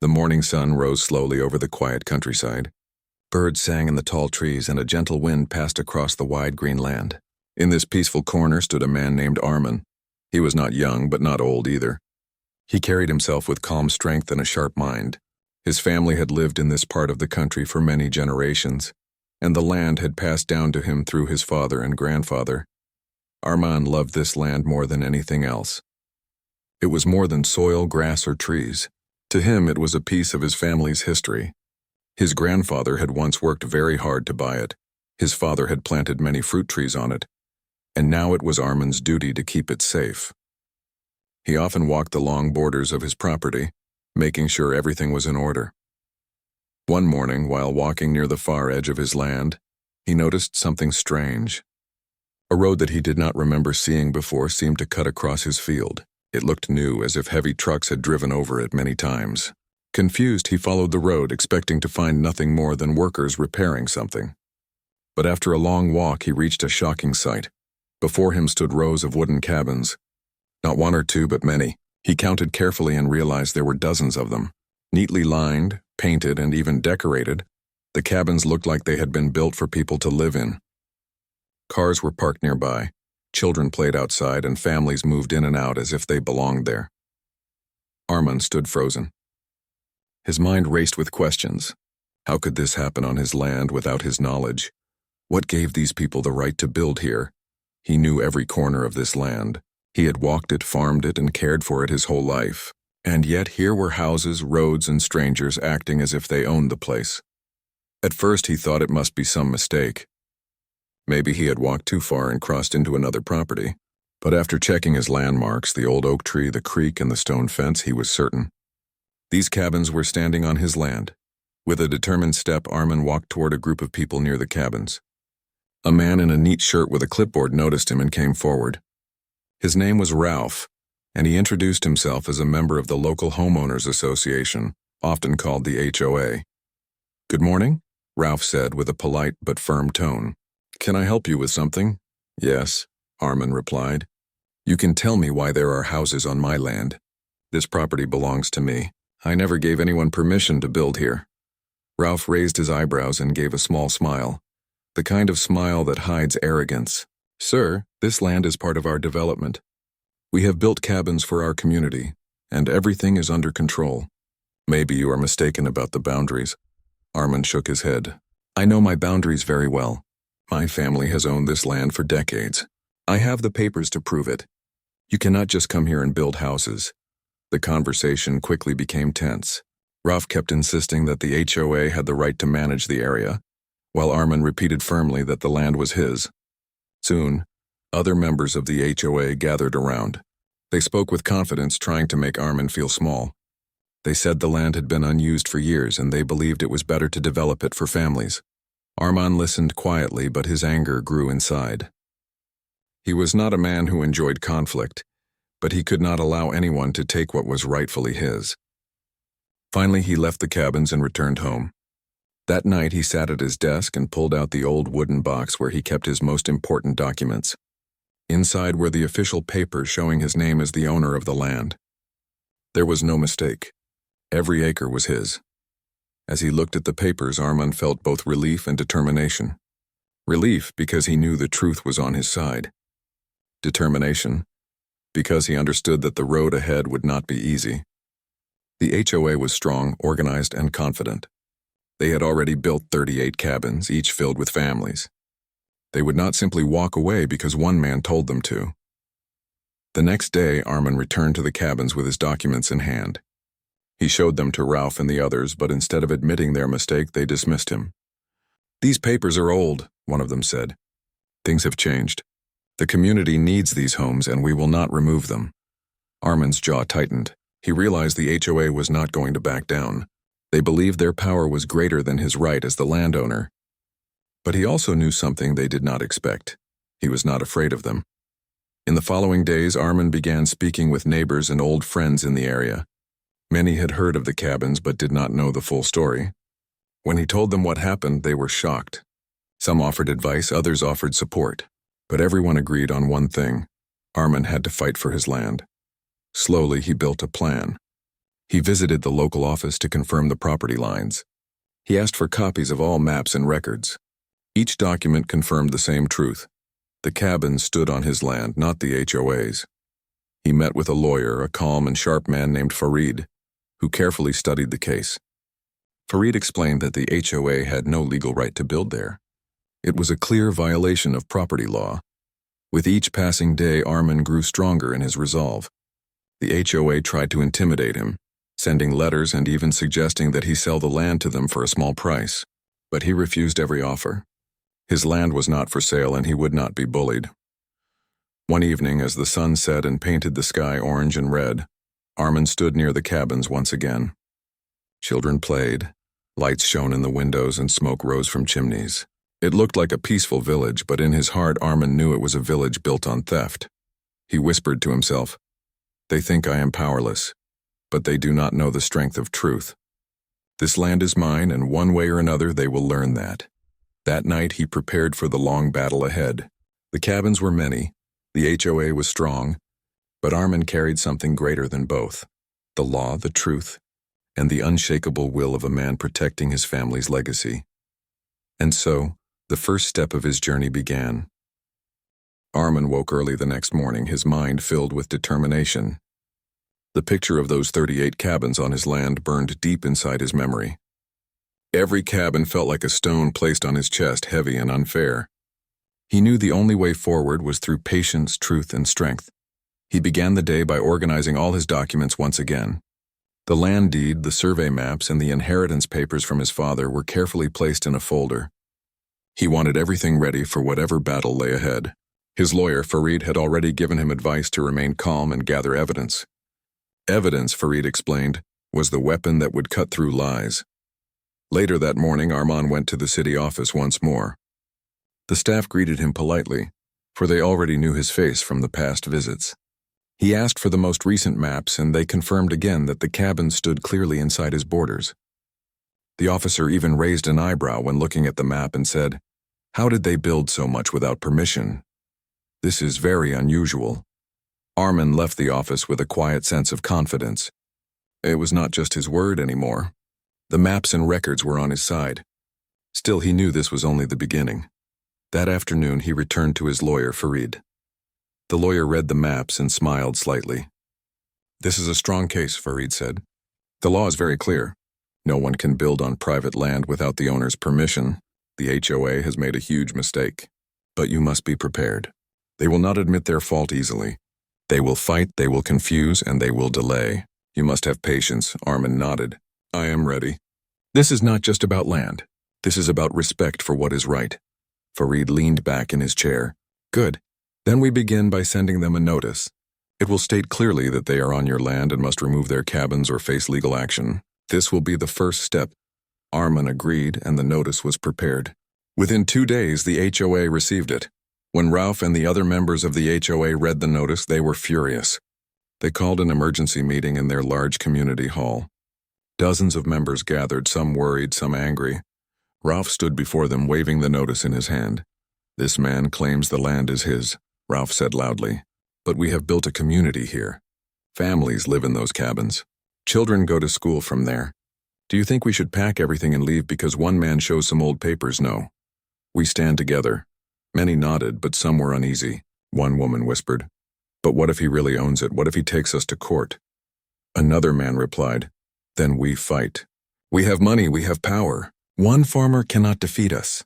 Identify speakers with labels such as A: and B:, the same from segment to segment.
A: The morning sun rose slowly over the quiet countryside. Birds sang in the tall trees and a gentle wind passed across the wide green land. In this peaceful corner stood a man named Armin. He was not young, but not old either. He carried himself with calm strength and a sharp mind. His family had lived in this part of the country for many generations, and the land had passed down to him through his father and grandfather. Armin loved this land more than anything else. It was more than soil, grass, or trees. To him, it was a piece of his family's history. His grandfather had once worked very hard to buy it. His father had planted many fruit trees on it, and now it was Armin's duty to keep it safe. He often walked the long borders of his property, making sure everything was in order. One morning, while walking near the far edge of his land, he noticed something strange. A road that he did not remember seeing before seemed to cut across his field. It looked new, as if heavy trucks had driven over it many times. Confused, he followed the road, expecting to find nothing more than workers repairing something. But after a long walk, he reached a shocking sight. Before him stood rows of wooden cabins. Not one or two, but many. He counted carefully and realized there were dozens of them. Neatly lined, painted, and even decorated, the cabins looked like they had been built for people to live in. Cars were parked nearby. Children played outside, and families moved in and out as if they belonged there. Armin stood frozen. His mind raced with questions. How could this happen on his land without his knowledge? What gave these people the right to build here? He knew every corner of this land. He had walked it, farmed it, and cared for it his whole life. And yet here were houses, roads, and strangers acting as if they owned the place. At first he thought it must be some mistake. Maybe he had walked too far and crossed into another property. But after checking his landmarks, the old oak tree, the creek, and the stone fence, he was certain. These cabins were standing on his land. With a determined step, Armin walked toward a group of people near the cabins. A man in a neat shirt with a clipboard noticed him and came forward. His name was Ralph, and he introduced himself as a member of the local homeowners association, often called the HOA. "Good morning," Ralph said with a polite but firm tone. "Can I help you with something?" "Yes," Armin replied. "You can tell me why there are houses on my land. This property belongs to me. I never gave anyone permission to build here." Ralph raised his eyebrows and gave a small smile, the kind of smile that hides arrogance. "Sir, this land is part of our development. We have built cabins for our community, and everything is under control." "Maybe you are mistaken about the boundaries." Armin shook his head. "I know my boundaries very well. My family has owned this land for decades. I have the papers to prove it. You cannot just come here and build houses." The conversation quickly became tense. Ralph kept insisting that the HOA had the right to manage the area, while Armin repeated firmly that the land was his. Soon, other members of the HOA gathered around. They spoke with confidence, trying to make Armin feel small. They said the land had been unused for years and they believed it was better to develop it for families. Armin listened quietly, but his anger grew inside. He was not a man who enjoyed conflict, but he could not allow anyone to take what was rightfully his. Finally, he left the cabins and returned home. That night, he sat at his desk and pulled out the old wooden box where he kept his most important documents. Inside were the official papers showing his name as the owner of the land. There was no mistake. Every acre was his. As he looked at the papers, Armin felt both relief and determination. Relief because he knew the truth was on his side. Determination because he understood that the road ahead would not be easy. The HOA was strong, organized, and confident. They had already built 38 cabins, each filled with families. They would not simply walk away because one man told them to. The next day, Armin returned to the cabins with his documents in hand. He showed them to Ralph and the others, but instead of admitting their mistake, they dismissed him. "These papers are old," one of them said. "Things have changed. The community needs these homes and we will not remove them." Armin's jaw tightened. He realized the HOA was not going to back down. They believed their power was greater than his right as the landowner. But he also knew something they did not expect. He was not afraid of them. In the following days, Armin began speaking with neighbors and old friends in the area. Many had heard of the cabins but did not know the full story. When he told them what happened, they were shocked. Some offered advice, others offered support. But everyone agreed on one thing. Armin had to fight for his land. Slowly, he built a plan. He visited the local office to confirm the property lines. He asked for copies of all maps and records. Each document confirmed the same truth. The cabins stood on his land, not the HOA's. He met with a lawyer, a calm and sharp man named Farid, who carefully studied the case. Farid explained that the HOA had no legal right to build there. It was a clear violation of property law. With each passing day, Armin grew stronger in his resolve. The HOA tried to intimidate him, sending letters and even suggesting that he sell the land to them for a small price. But he refused every offer. His land was not for sale and he would not be bullied. One evening, as the sun set and painted the sky orange and red, Armin stood near the cabins once again. Children played, lights shone in the windows and smoke rose from chimneys. It looked like a peaceful village, but in his heart Armin knew it was a village built on theft. He whispered to himself, "They think I am powerless, but they do not know the strength of truth. This land is mine, and one way or another they will learn that." That night he prepared for the long battle ahead. The cabins were many, the HOA was strong, but Armin carried something greater than both: the law, the truth, and the unshakable will of a man protecting his family's legacy. And so, the first step of his journey began. Armin woke early the next morning, his mind filled with determination. The picture of those 38 cabins on his land burned deep inside his memory. Every cabin felt like a stone placed on his chest, heavy and unfair. He knew the only way forward was through patience, truth, and strength. He began the day by organizing all his documents once again. The land deed, the survey maps, and the inheritance papers from his father were carefully placed in a folder. He wanted everything ready for whatever battle lay ahead. His lawyer, Farid, had already given him advice to remain calm and gather evidence. Evidence, Farid explained, was the weapon that would cut through lies. Later that morning, Armin went to the city office once more. The staff greeted him politely, for they already knew his face from the past visits. He asked for the most recent maps, and they confirmed again that the cabins stood clearly inside his borders. The officer even raised an eyebrow when looking at the map and said, "How did they build so much without permission? This is very unusual." Armin left the office with a quiet sense of confidence. It was not just his word anymore. The maps and records were on his side. Still, he knew this was only the beginning. That afternoon, he returned to his lawyer, Farid. The lawyer read the maps and smiled slightly. "This is a strong case," Farid said. "The law is very clear. No one can build on private land without the owner's permission. The HOA has made a huge mistake. But you must be prepared. They will not admit their fault easily. They will fight, they will confuse, and they will delay. You must have patience." Armin nodded. "I am ready. This is not just about land. This is about respect for what is right." Farid leaned back in his chair. "Good. Then we begin by sending them a notice. It will state clearly that they are on your land and must remove their cabins or face legal action. This will be the first step." Armin agreed, and the notice was prepared. Within 2 days, the HOA received it. When Ralph and the other members of the HOA read the notice, they were furious. They called an emergency meeting in their large community hall. Dozens of members gathered, some worried, some angry. Ralph stood before them, waving the notice in his hand. "This man claims the land is his," Ralph said loudly. "But we have built a community here. Families live in those cabins. Children go to school from there. Do you think we should pack everything and leave because one man shows some old papers? No. We stand together." Many nodded, but some were uneasy. One woman whispered, "But what if he really owns it? What if he takes us to court?" Another man replied, "Then we fight. We have money, we have power. One farmer cannot defeat us."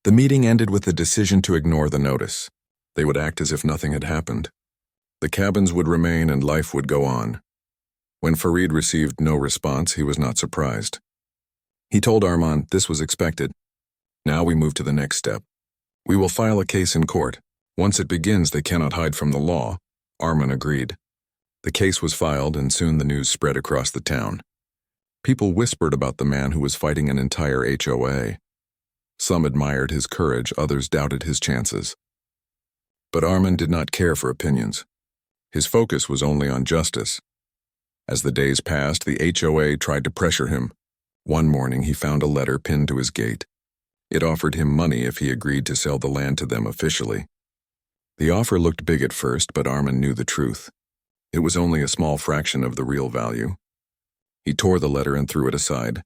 A: The meeting ended with the decision to ignore the notice. They would act as if nothing had happened. The cabins would remain and life would go on. When Farid received no response, he was not surprised. He told Armin this was expected. "Now we move to the next step. We will file a case in court. Once it begins, they cannot hide from the law." Armin agreed. The case was filed, and soon the news spread across the town. People whispered about the man who was fighting an entire HOA. Some admired his courage, others doubted his chances. But Armin did not care for opinions. His focus was only on justice. As the days passed, the HOA tried to pressure him. One morning, he found a letter pinned to his gate. It offered him money if he agreed to sell the land to them officially. The offer looked big at first, but Armin knew the truth. It was only a small fraction of the real value. He tore the letter and threw it aside.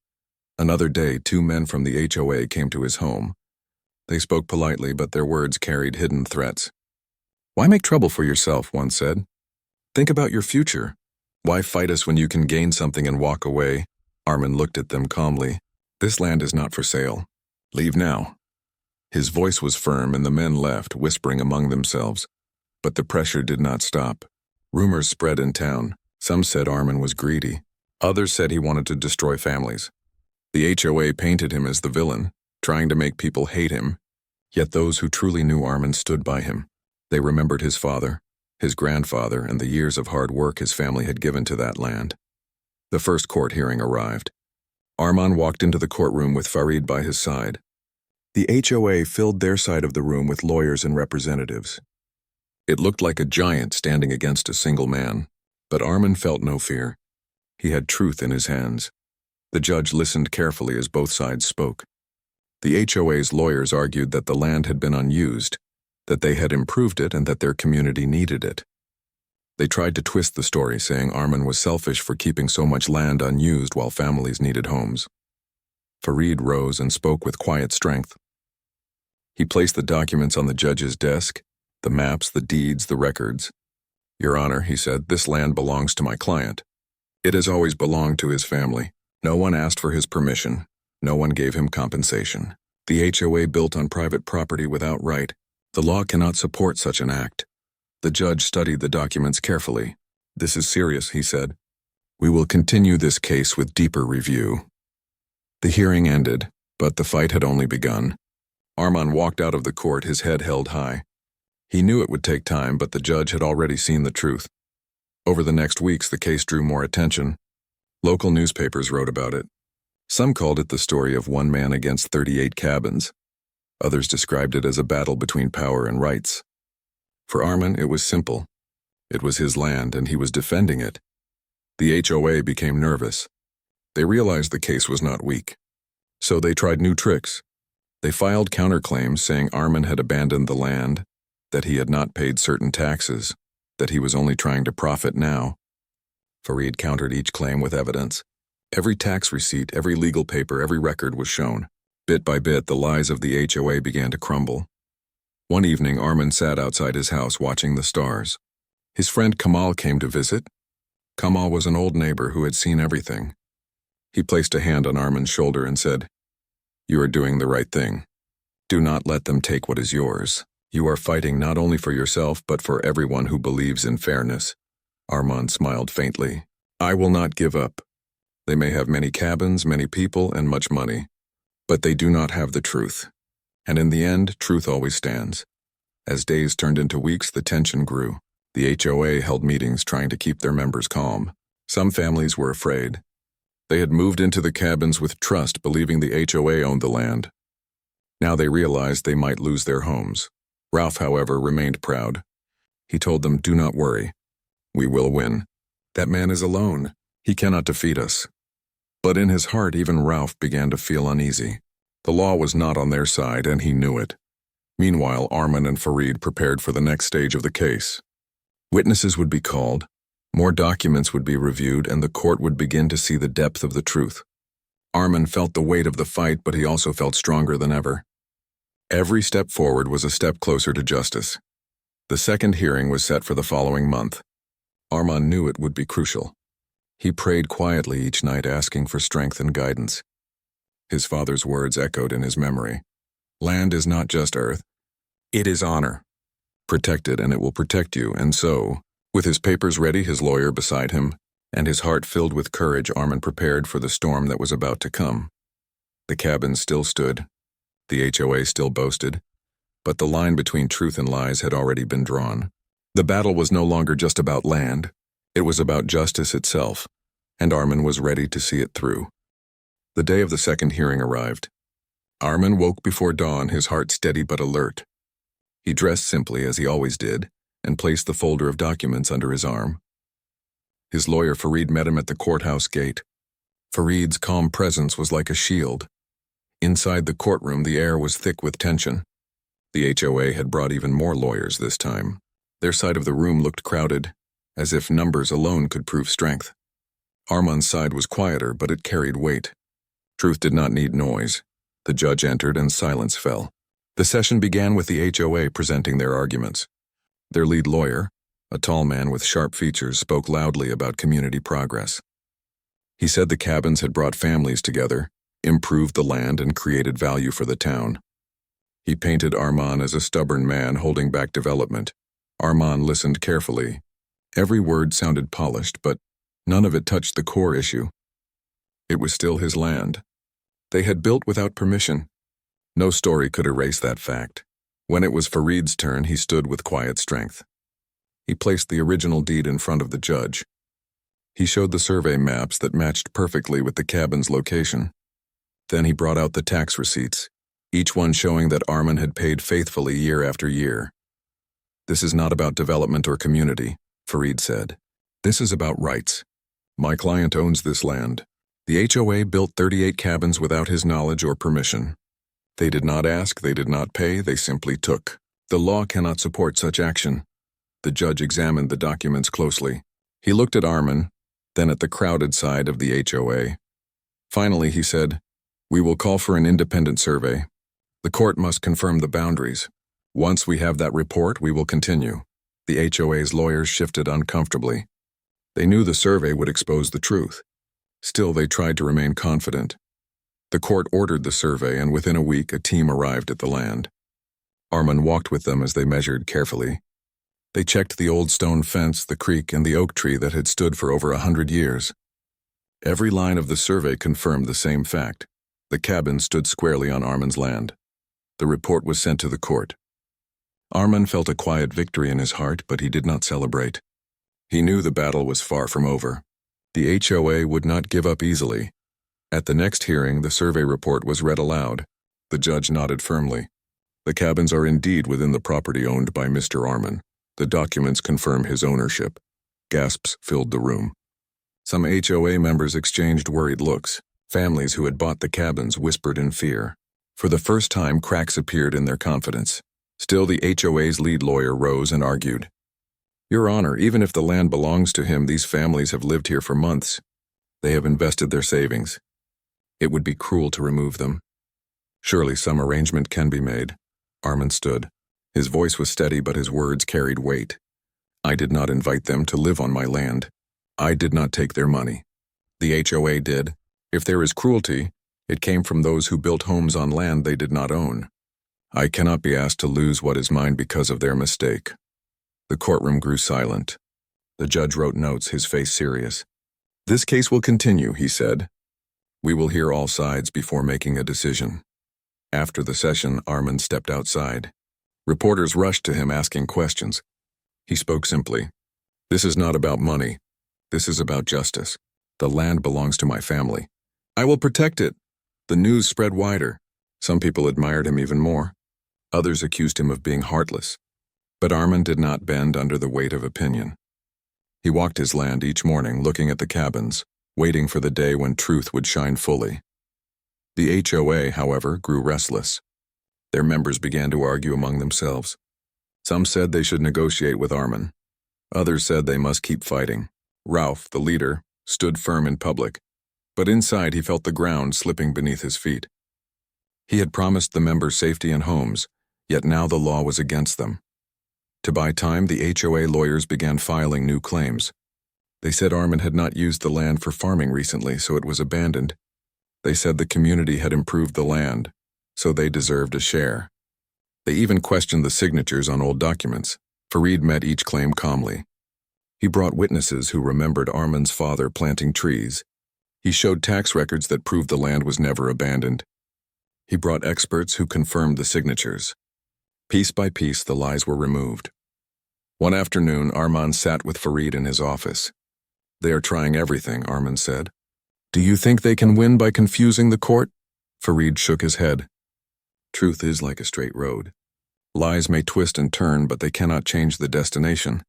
A: Another day, 2 men from the HOA came to his home. They spoke politely, but their words carried hidden threats. "Why make trouble for yourself?" one said. "Think about your future. Why fight us when you can gain something and walk away?" Armin looked at them calmly. "This land is not for sale. Leave now." His voice was firm, and the men left, whispering among themselves. But the pressure did not stop. Rumors spread in town. Some said Armin was greedy. Others said he wanted to destroy families. The HOA painted him as the villain, trying to make people hate him. Yet those who truly knew Armin stood by him. They remembered his father, his grandfather, and the years of hard work his family had given to that land. The first court hearing arrived. Armin walked into the courtroom with Farid by his side. The HOA filled their side of the room with lawyers and representatives. It looked like a giant standing against a single man, but Armin felt no fear. He had truth in his hands. The judge listened carefully as both sides spoke. The HOA's lawyers argued that the land had been unused, that they had improved it, and that their community needed it. They tried to twist the story, saying Armin was selfish for keeping so much land unused while families needed homes. Farid rose and spoke with quiet strength. He placed the documents on the judge's desk, the maps, the deeds, the records. "Your Honor," he said, "this land belongs to my client. It has always belonged to his family. No one asked for his permission. No one gave him compensation. The HOA built on private property without right. The law cannot support such an act." The judge studied the documents carefully. "This is serious," he said. "We will continue this case with deeper review." The hearing ended, but the fight had only begun. Armin walked out of the court, his head held high. He knew it would take time, but the judge had already seen the truth. Over the next weeks, the case drew more attention. Local newspapers wrote about it. Some called it the story of one man against 38 cabins. Others described it as a battle between power and rights. For Armin, it was simple. It was his land, and he was defending it. The HOA became nervous. They realized the case was not weak. So they tried new tricks. They filed counterclaims saying Armin had abandoned the land, that he had not paid certain taxes, that he was only trying to profit now. Farid countered each claim with evidence. Every tax receipt, every legal paper, every record was shown. Bit by bit, the lies of the HOA began to crumble. One evening, Armin sat outside his house watching the stars. His friend Kamal came to visit. Kamal was an old neighbor who had seen everything. He placed a hand on Armin's shoulder and said, "You are doing the right thing. Do not let them take what is yours. You are fighting not only for yourself, but for everyone who believes in fairness." Armin smiled faintly. "I will not give up. They may have many cabins, many people, and much money, but they do not have the truth. And in the end, truth always stands." As days turned into weeks, the tension grew. The HOA held meetings trying to keep their members calm. Some families were afraid. They had moved into the cabins with trust, believing the HOA owned the land. Now they realized they might lose their homes. Ralph, however, remained proud. He told them, "Do not worry. We will win. That man is alone. He cannot defeat us." But in his heart, even Ralph began to feel uneasy. The law was not on their side, and he knew it. Meanwhile, Armin and Farid prepared for the next stage of the case. Witnesses would be called, more documents would be reviewed, and the court would begin to see the depth of the truth. Armin felt the weight of the fight, but he also felt stronger than ever. Every step forward was a step closer to justice. The second hearing was set for the following month. Armin knew it would be crucial. He prayed quietly each night, asking for strength and guidance. His father's words echoed in his memory. "Land is not just earth. It is honor. Protect it, and it will protect you." And so, with his papers ready, his lawyer beside him, and his heart filled with courage, Armin prepared for the storm that was about to come. The cabins still stood. The HOA still boasted. But the line between truth and lies had already been drawn. The battle was no longer just about land. It was about justice itself, and Armin was ready to see it through. The day of the second hearing arrived. Armin woke before dawn, his heart steady but alert. He dressed simply, as he always did, and placed the folder of documents under his arm. His lawyer Farid met him at the courthouse gate. Farid's calm presence was like a shield. Inside the courtroom, the air was thick with tension. The HOA had brought even more lawyers this time. Their side of the room looked crowded, as if numbers alone could prove strength. Armand's side was quieter, but it carried weight. Truth did not need noise. The judge entered and silence fell. The session began with the HOA presenting their arguments. Their lead lawyer, a tall man with sharp features, spoke loudly about community progress. He said the cabins had brought families together, improved the land, and created value for the town. He painted Armand as a stubborn man holding back development. Armand listened carefully. Every word sounded polished, but none of it touched the core issue. It was still his land. They had built without permission. No story could erase that fact. When it was Farid's turn, he stood with quiet strength. He placed the original deed in front of the judge. He showed the survey maps that matched perfectly with the cabin's location. Then he brought out the tax receipts, each one showing that Armand had paid faithfully year after year. "This is not about development or community," Farid said. "This is about rights. My client owns this land. The HOA built 38 cabins without his knowledge or permission. They did not ask, they did not pay, they simply took. The law cannot support such action." The judge examined the documents closely. He looked at Armand, then at the crowded side of the HOA. Finally, he said, "We will call for an independent survey. The court must confirm the boundaries. Once we have that report, we will continue." The HOA's lawyers shifted uncomfortably. They knew the survey would expose the truth. Still, they tried to remain confident. The court ordered the survey, and within a week, a team arrived at the land. Armand walked with them as they measured carefully. They checked the old stone fence, the creek, and the oak tree that had stood for over 100 years. Every line of the survey confirmed the same fact. The cabin stood squarely on Armand's land. The report was sent to the court. Armand felt a quiet victory in his heart, but he did not celebrate. He knew the battle was far from over. The HOA would not give up easily. At the next hearing, the survey report was read aloud. The judge nodded firmly. "The cabins are indeed within the property owned by Mr. Armand. The documents confirm his ownership." Gasps filled the room. Some HOA members exchanged worried looks. Families who had bought the cabins whispered in fear. For the first time, cracks appeared in their confidence. Still, the HOA's lead lawyer rose and argued. "Your Honor, even if the land belongs to him, these families have lived here for months. They have invested their savings. It would be cruel to remove them. Surely some arrangement can be made." Armand stood. His voice was steady, but his words carried weight. "I did not invite them to live on my land. I did not take their money. The HOA did. If there is cruelty, it came from those who built homes on land they did not own. I cannot be asked to lose what is mine because of their mistake." The courtroom grew silent. The judge wrote notes, his face serious. "This case will continue," he said. "We will hear all sides before making a decision." After the session, Armand stepped outside. Reporters rushed to him asking questions. He spoke simply. "This is not about money. This is about justice. The land belongs to my family. I will protect it." The news spread wider. Some people admired him even more. Others accused him of being heartless. But Armand did not bend under the weight of opinion. He walked his land each morning, looking at the cabins, waiting for the day when truth would shine fully. The HOA, however, grew restless. Their members began to argue among themselves. Some said they should negotiate with Armand. Others said they must keep fighting. Ralph, the leader, stood firm in public, but inside he felt the ground slipping beneath his feet. He had promised the members safety and homes, yet now the law was against them. To buy time, the HOA lawyers began filing new claims. They said Armand had not used the land for farming recently, so it was abandoned. They said the community had improved the land, so they deserved a share. They even questioned the signatures on old documents. Farid met each claim calmly. He brought witnesses who remembered Armand's father planting trees. He showed tax records that proved the land was never abandoned. He brought experts who confirmed the signatures. Piece by piece, the lies were removed. One afternoon, Armand sat with Farid in his office. "They are trying everything," Armand said. "Do you think they can win by confusing the court?" Farid shook his head. "Truth is like a straight road. Lies may twist and turn, but they cannot change the destination.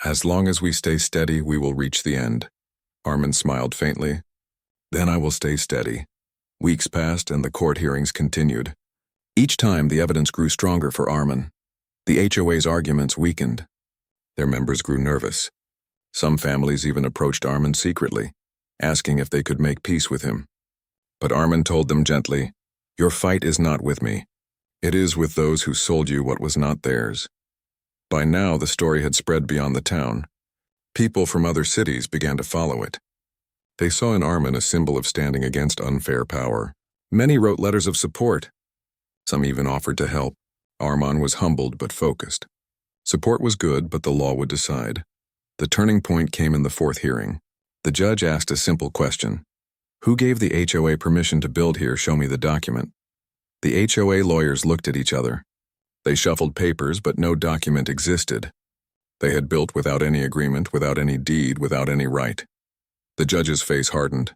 A: As long as we stay steady, we will reach the end." Armand smiled faintly. "Then I will stay steady." Weeks passed and the court hearings continued. Each time, the evidence grew stronger for Armand. The HOA's arguments weakened. Their members grew nervous. Some families even approached Armand secretly. asking if they could make peace with him. But Armin told them gently, "Your fight is not with me. It is with those who sold you what was not theirs." By now, the story had spread beyond the town. People from other cities began to follow it. They saw in Armin a symbol of standing against unfair power. Many wrote letters of support. Some even offered to help. Armin was humbled but focused. Support was good, but the law would decide. The turning point came in the fourth hearing. The judge asked a simple question. "Who gave the HOA permission to build here? Show me the document." The HOA lawyers looked at each other. They shuffled papers, but no document existed. They had built without any agreement, without any deed, without any right. The judge's face hardened.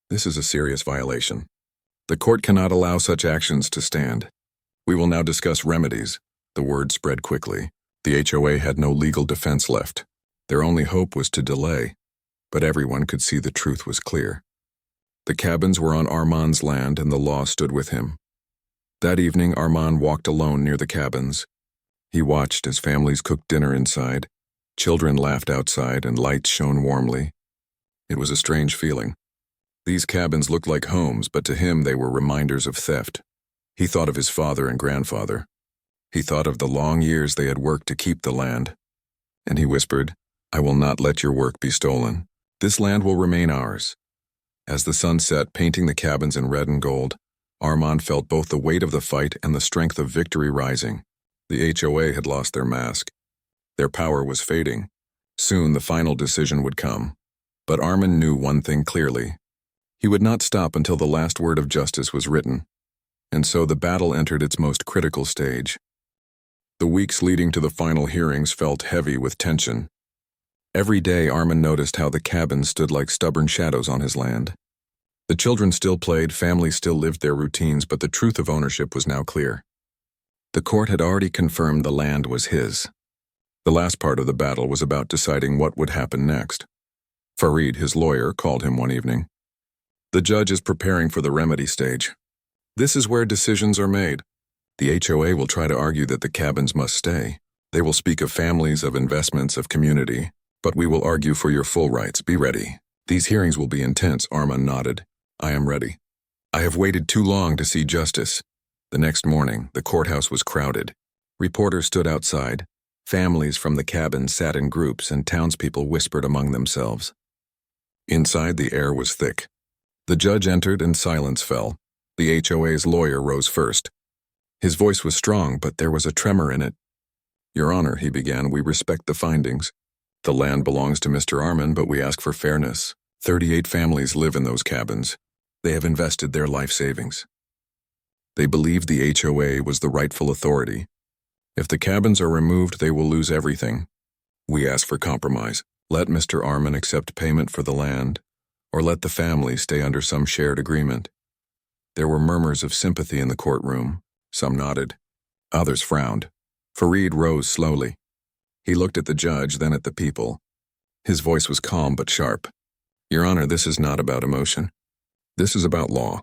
A: This is a serious violation. The court cannot allow such actions to stand. We will now discuss remedies. The word spread quickly. The HOA had no legal defense left. Their only hope was to delay, but everyone could see the truth was clear. The cabins were on Armand's land and the law stood with him. That evening, Armand walked alone near the cabins. He watched as families cooked dinner inside. Children laughed outside and lights shone warmly. It was a strange feeling. These cabins looked like homes, but to him they were reminders of theft. He thought of his father and grandfather. He thought of the long years they had worked to keep the land. And he whispered, "I will not let your work be stolen. This land will remain ours." As the sun set, painting the cabins in red and gold, Armand felt both the weight of the fight and the strength of victory rising. The HOA had lost their mask. Their power was fading. Soon the final decision would come. But Armand knew one thing clearly. He would not stop until the last word of justice was written. And so the battle entered its most critical stage. The weeks leading to the final hearings felt heavy with tension. Every day Armand noticed how the cabins stood like stubborn shadows on his land. The children still played, families still lived their routines, but the truth of ownership was now clear. The court had already confirmed the land was his. The last part of the battle was about deciding what would happen next. Farid, his lawyer, called him one evening. "The judge is preparing for the remedy stage. This is where decisions are made. The HOA will try to argue that the cabins must stay. They will speak of families, of investments, of community. But we will argue for your full rights. Be ready. These hearings will be intense." Armand nodded. "I am ready. I have waited too long to see justice." The next morning, the courthouse was crowded. Reporters stood outside. Families from the cabins sat in groups and townspeople whispered among themselves. Inside, the air was thick. The judge entered and silence fell. The HOA's lawyer rose first. His voice was strong, but there was a tremor in it. "Your Honor," he began, "we respect the findings. The land belongs to Mr. Armin, but we ask for fairness. 38 families live in those cabins. They have invested their life savings. They believe the HOA was the rightful authority. If the cabins are removed, they will lose everything. We ask for compromise. Let Mr. Armin accept payment for the land, or let the family stay under some shared agreement." There were murmurs of sympathy in the courtroom. Some nodded. Others frowned. Farid rose slowly. He looked at the judge, then at the people. His voice was calm but sharp. "Your Honor, this is not about emotion. This is about law.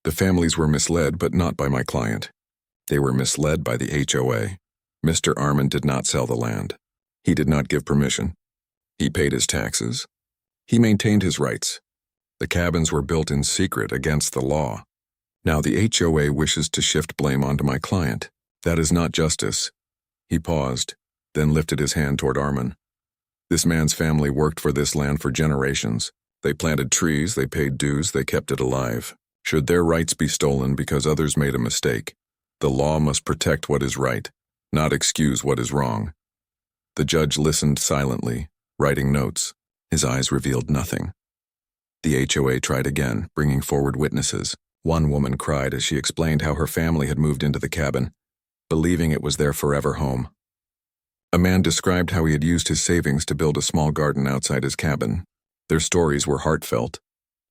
A: The families were misled, but not by my client. They were misled by the HOA. Mr. Armin did not sell the land. He did not give permission. He paid his taxes. He maintained his rights. The cabins were built in secret against the law. Now the HOA wishes to shift blame onto my client. That is not justice." He paused, then lifted his hand toward Armin. "This man's family worked for this land for generations. They planted trees, they paid dues, they kept it alive. Should their rights be stolen because others made a mistake, the law must protect what is right, not excuse what is wrong." The judge listened silently, writing notes. His eyes revealed nothing. The HOA tried again, bringing forward witnesses. One woman cried as she explained how her family had moved into the cabin, believing it was their forever home. A man described how he had used his savings to build a small garden outside his cabin. Their stories were heartfelt,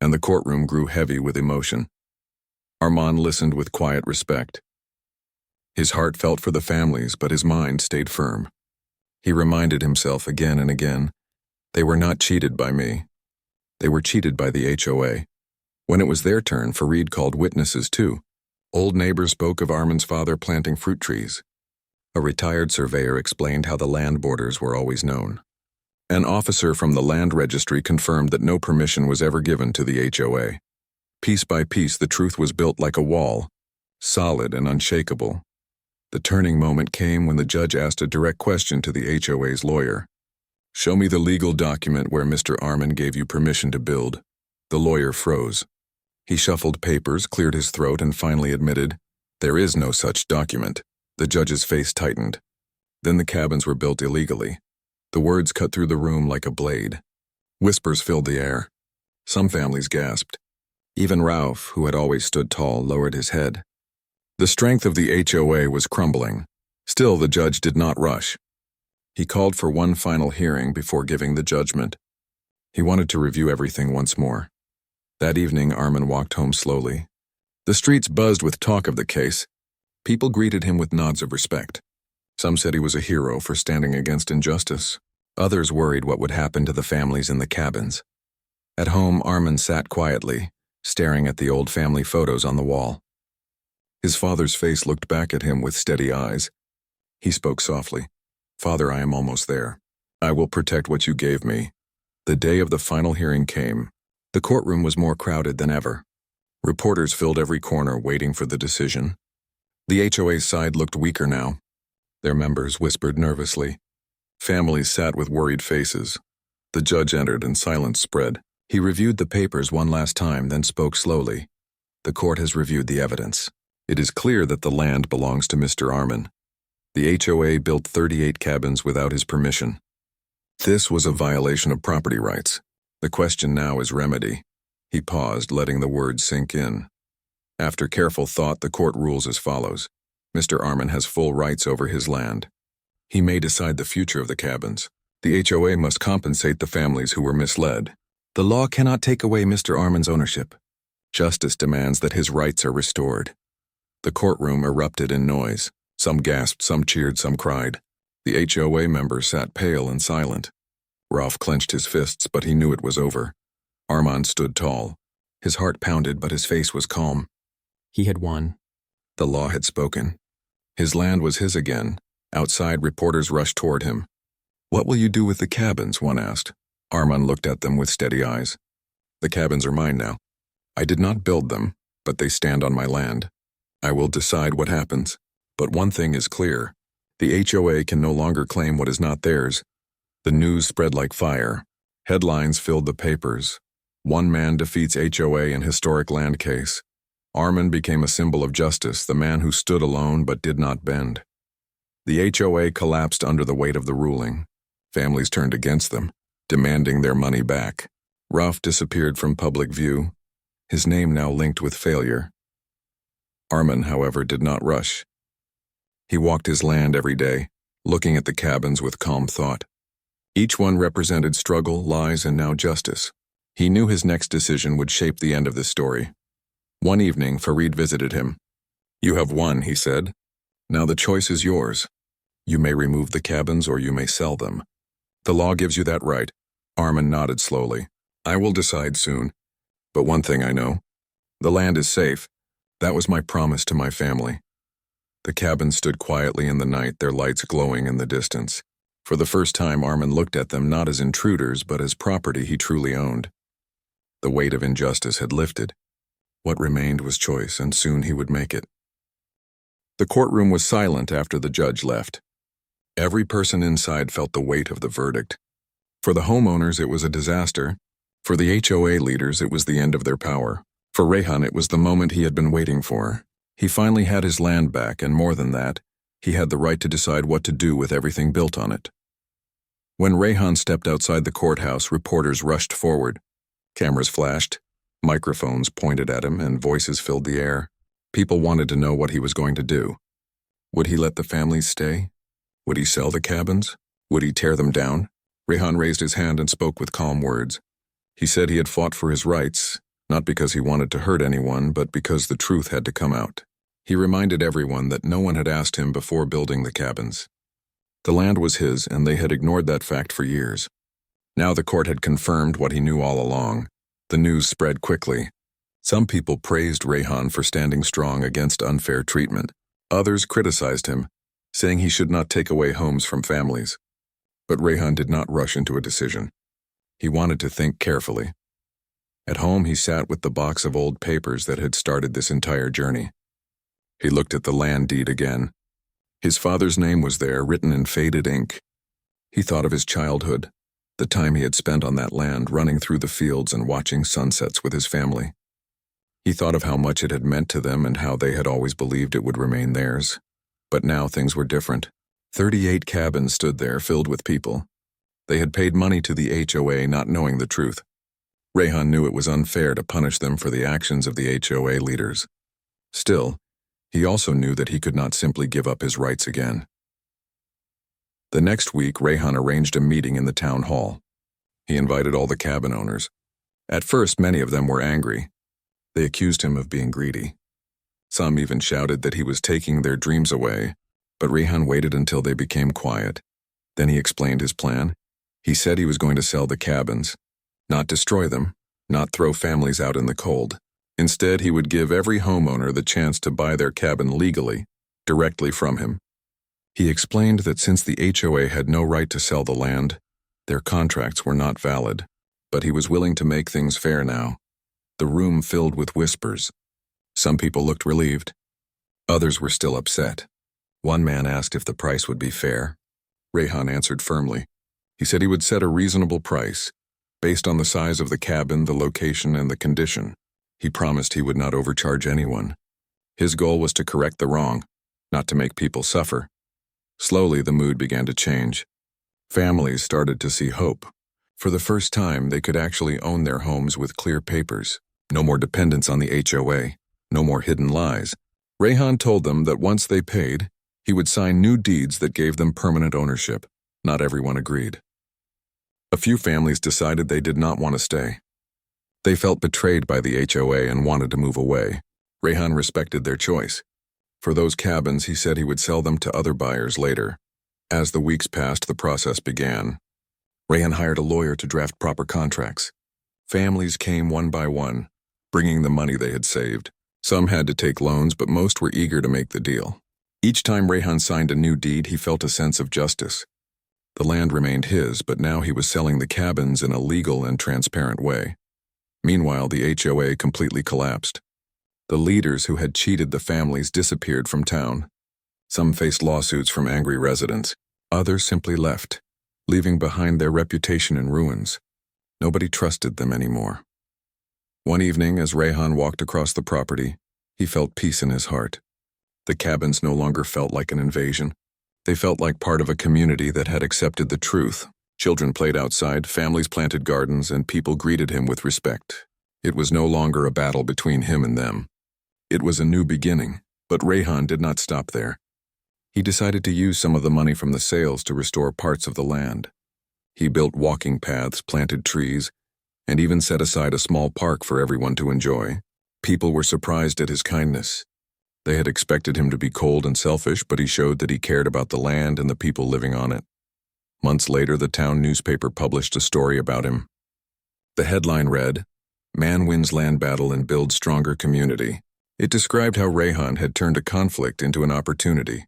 A: and the courtroom grew heavy with emotion. Armand listened with quiet respect. His heart felt for the families, but his mind stayed firm. He reminded himself again and again, they were not cheated by me. They were cheated by the HOA. When it was their turn, Farid called witnesses too. Old neighbors spoke of Armin's father planting fruit trees. A retired surveyor explained how the land borders were always known. An officer from the land registry confirmed that no permission was ever given to the HOA. Piece by piece, the truth was built like a wall, solid and unshakable. The turning moment came when the judge asked a direct question to the HOA's lawyer. "Show me the legal document where Mr. Arman gave you permission to build." The lawyer froze. He shuffled papers, cleared his throat, and finally admitted, "There is no such document." The judge's face tightened. Then the cabins were built illegally. The words cut through the room like a blade. Whispers filled the air. Some families gasped. Even Ralph, who had always stood tall, lowered his head. The strength of the HOA was crumbling. Still, the judge did not rush. He called for one final hearing before giving the judgment. He wanted to review everything once more. That evening, Arman walked home slowly. The streets buzzed with talk of the case. People greeted him with nods of respect. Some said he was a hero for standing against injustice. Others worried what would happen to the families in the cabins. At home, Arman sat quietly, staring at the old family photos on the wall. His father's face looked back at him with steady eyes. He spoke softly. "Father, I am almost there. I will protect what you gave me." The day of the final hearing came. The courtroom was more crowded than ever. Reporters filled every corner waiting for the decision. The HOA's side looked weaker now. Their members whispered nervously. Families sat with worried faces. The judge entered and silence spread. He reviewed the papers one last time, then spoke slowly. "The court has reviewed the evidence. It is clear that the land belongs to Mr. Arman. The HOA built 38 cabins without his permission. This was a violation of property rights. The question now is remedy." He paused, letting the words sink in. After careful thought, the court rules as follows. Mr. Arman has full rights over his land. He may decide the future of the cabins. The HOA must compensate the families who were misled. The law cannot take away Mr. Arman's ownership. Justice demands that his rights are restored. The courtroom erupted in noise. Some gasped, some cheered, some cried. The HOA members sat pale and silent. Ralph clenched his fists, but he knew it was over. Arman stood tall. His heart pounded, but his face was calm. He had won. The law had spoken. His land was his again. Outside, reporters rushed toward him. "What will you do with the cabins?" one asked. Arman looked at them with steady eyes. "The cabins are mine now. I did not build them, but they stand on my land. I will decide what happens. But one thing is clear. The HOA can no longer claim what is not theirs." The news spread like fire. Headlines filled the papers. "One man defeats HOA in historic land case." Arman became a symbol of justice, the man who stood alone but did not bend. The HOA collapsed under the weight of the ruling. Families turned against them, demanding their money back. Ralph disappeared from public view, his name now linked with failure. Arman, however, did not rush. He walked his land every day, looking at the cabins with calm thought. Each one represented struggle, lies, and now justice. He knew his next decision would shape the end of this story. One evening, Farid visited him. "You have won," he said. "Now the choice is yours. You may remove the cabins or you may sell them. The law gives you that right." Arman nodded slowly. "I will decide soon. But one thing I know. The land is safe. That was my promise to my family." The cabins stood quietly in the night, their lights glowing in the distance. For the first time, Arman looked at them not as intruders, but as property he truly owned. The weight of injustice had lifted. What remained was choice, and soon he would make it. The courtroom was silent after the judge left. Every person inside felt the weight of the verdict. For the homeowners, it was a disaster. For the HOA leaders, it was the end of their power. For Rehan, it was the moment he had been waiting for. He finally had his land back, and more than that, he had the right to decide what to do with everything built on it. When Rehan stepped outside the courthouse, reporters rushed forward. Cameras flashed, microphones pointed at him, and voices filled the air. People wanted to know what he was going to do. Would he let the families stay? Would he sell the cabins? Would he tear them down? Rehan raised his hand and spoke with calm words. He said he had fought for his rights, not because he wanted to hurt anyone, but because the truth had to come out. He reminded everyone that no one had asked him before building the cabins. The land was his, and they had ignored that fact for years. Now the court had confirmed what he knew all along. The news spread quickly. Some people praised Rehan for standing strong against unfair treatment. Others criticized him, saying he should not take away homes from families. But Rayhan did not rush into a decision. He wanted to think carefully. At home, he sat with the box of old papers that had started this entire journey. He looked at the land deed again. His father's name was there, written in faded ink. He thought of his childhood, the time he had spent on that land, running through the fields and watching sunsets with his family. He thought of how much it had meant to them and how they had always believed it would remain theirs. But now things were different. 38 cabins stood there, filled with people. They had paid money to the HOA, not knowing the truth. Rayhan knew it was unfair to punish them for the actions of the HOA leaders. Still, he also knew that he could not simply give up his rights again. The next week, Rayhan arranged a meeting in the town hall. He invited all the cabin owners. At first, many of them were angry. They accused him of being greedy. Some even shouted that he was taking their dreams away, but Rayhan waited until they became quiet. Then he explained his plan. He said he was going to sell the cabins, not destroy them, not throw families out in the cold. Instead, he would give every homeowner the chance to buy their cabin legally, directly from him. He explained that since the HOA had no right to sell the land, their contracts were not valid, but he was willing to make things fair now. The room filled with whispers. Some people looked relieved. Others were still upset. One man asked if the price would be fair. Rayhan answered firmly. He said he would set a reasonable price, based on the size of the cabin, the location, and the condition. He promised he would not overcharge anyone. His goal was to correct the wrong, not to make people suffer. Slowly, the mood began to change. Families started to see hope. For the first time, they could actually own their homes with clear papers. No more dependence on the HOA. No more hidden lies. Rayhan told them that once they paid, he would sign new deeds that gave them permanent ownership. Not everyone agreed. A few families decided they did not want to stay. They felt betrayed by the HOA and wanted to move away. Rayhan respected their choice. For those cabins, he said he would sell them to other buyers later. As the weeks passed, the process began. Rayhan hired a lawyer to draft proper contracts. Families came one by one, bringing the money they had saved. Some had to take loans, but most were eager to make the deal. Each time Rayhan signed a new deed, he felt a sense of justice. The land remained his, but now he was selling the cabins in a legal and transparent way. Meanwhile, the HOA completely collapsed. The leaders who had cheated the families disappeared from town. Some faced lawsuits from angry residents. Others simply left, leaving behind their reputation in ruins. Nobody trusted them anymore. One evening, as Rayhan walked across the property, he felt peace in his heart. The cabins no longer felt like an invasion. They felt like part of a community that had accepted the truth. Children played outside, families planted gardens, and people greeted him with respect. It was no longer a battle between him and them. It was a new beginning, but Rayhan did not stop there. He decided to use some of the money from the sales to restore parts of the land. He built walking paths, planted trees, and even set aside a small park for everyone to enjoy. People were surprised at his kindness. They had expected him to be cold and selfish, but he showed that he cared about the land and the people living on it. Months later, the town newspaper published a story about him. The headline read, "Man wins land battle and builds stronger community." It described how Rayhan had turned a conflict into an opportunity.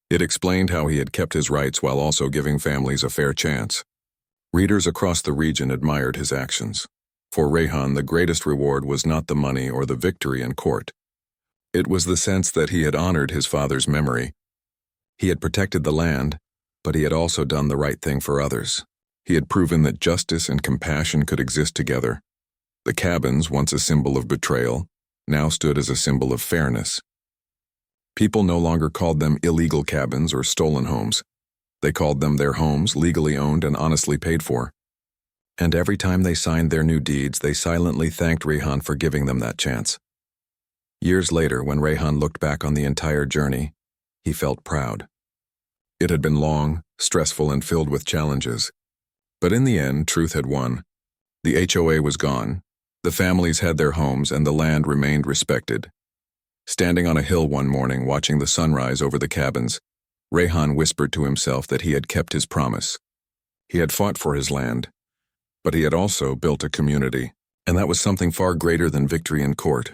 A: It explained how he had kept his rights while also giving families a fair chance. Readers across the region admired his actions. For Rayhan, the greatest reward was not the money or the victory in court. It was the sense that he had honored his father's memory. He had protected the land, but he had also done the right thing for others. He had proven that justice and compassion could exist together. The cabins, once a symbol of betrayal, now stood as a symbol of fairness. People no longer called them illegal cabins or stolen homes. They called them their homes, legally owned and honestly paid for. And every time they signed their new deeds, they silently thanked Rayhan for giving them that chance. Years later, when Rayhan looked back on the entire journey, he felt proud. It had been long, stressful, and filled with challenges. But in the end, truth had won. The HOA was gone. The families had their homes, and the land remained respected. Standing on a hill one morning, watching the sunrise over the cabins, Rayhan whispered to himself that he had kept his promise. He had fought for his land, but he had also built a community, and that was something far greater than victory in court.